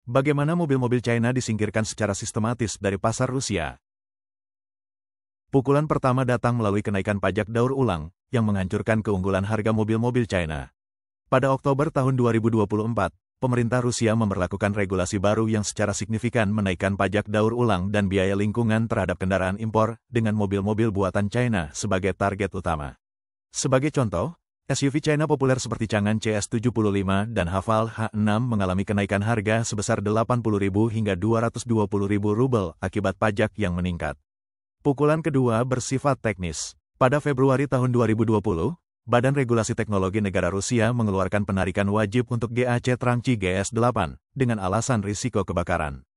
Bagaimana mobil-mobil China disingkirkan secara sistematis dari pasar Rusia? Pukulan pertama datang melalui kenaikan pajak daur ulang, yang menghancurkan keunggulan harga mobil-mobil China. Pada Oktober tahun 2024, pemerintah Rusia memberlakukan regulasi baru yang secara signifikan menaikkan pajak daur ulang dan biaya lingkungan terhadap kendaraan impor dengan mobil-mobil buatan China sebagai target utama. Sebagai contoh, SUV China populer seperti Changan CS75 dan Haval H6 mengalami kenaikan harga sebesar 80.000 hingga 220.000 rubel akibat pajak yang meningkat. Pukulan kedua bersifat teknis. Pada Februari tahun 2020, Badan Regulasi Teknologi Negara Rusia mengeluarkan penarikan wajib untuk GAC Trangci GS8 dengan alasan risiko kebakaran.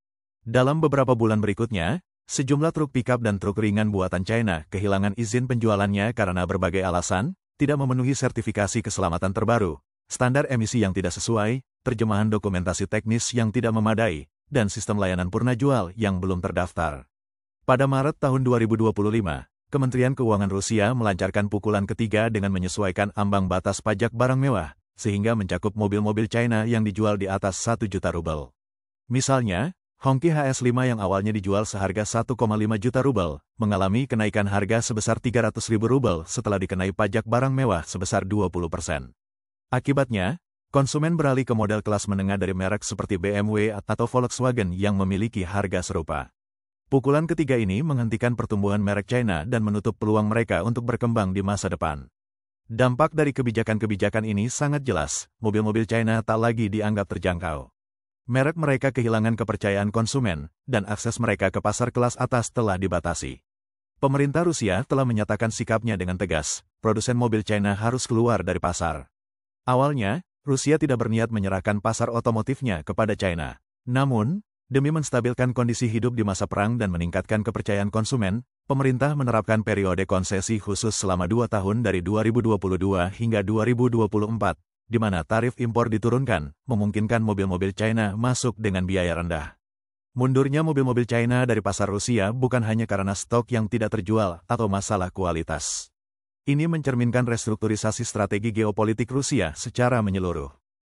Dalam beberapa bulan berikutnya, sejumlah truk pickup dan truk ringan buatan China kehilangan izin penjualannya karena berbagai alasan, tidak memenuhi sertifikasi keselamatan terbaru, standar emisi yang tidak sesuai, terjemahan dokumentasi teknis yang tidak memadai, dan sistem layanan purna jual yang belum terdaftar. Pada Maret tahun 2025, Kementerian Keuangan Rusia melancarkan pukulan ketiga dengan menyesuaikan ambang batas pajak barang mewah, sehingga mencakup mobil-mobil China yang dijual di atas 1 juta rubel. Misalnya, Hongqi HS5 yang awalnya dijual seharga 1,5 juta rubel, mengalami kenaikan harga sebesar 300.000 rubel setelah dikenai pajak barang mewah sebesar 20%. Akibatnya, konsumen beralih ke model kelas menengah dari merek seperti BMW atau Volkswagen yang memiliki harga serupa. Pukulan ketiga ini menghentikan pertumbuhan merek China dan menutup peluang mereka untuk berkembang di masa depan. Dampak dari kebijakan-kebijakan ini sangat jelas, mobil-mobil China tak lagi dianggap terjangkau. Merek mereka kehilangan kepercayaan konsumen, dan akses mereka ke pasar kelas atas telah dibatasi. Pemerintah Rusia telah menyatakan sikapnya dengan tegas, produsen mobil China harus keluar dari pasar. Awalnya, Rusia tidak berniat menyerahkan pasar otomotifnya kepada China. Namun, demi menstabilkan kondisi hidup di masa perang dan meningkatkan kepercayaan konsumen, pemerintah menerapkan periode konsesi khusus selama 2 tahun dari 2022 hingga 2024. Di mana tarif impor diturunkan, memungkinkan mobil-mobil China masuk dengan biaya rendah. Mundurnya mobil-mobil China dari pasar Rusia bukan hanya karena stok yang tidak terjual atau masalah kualitas. Ini mencerminkan restrukturisasi strategi geopolitik Rusia secara menyeluruh.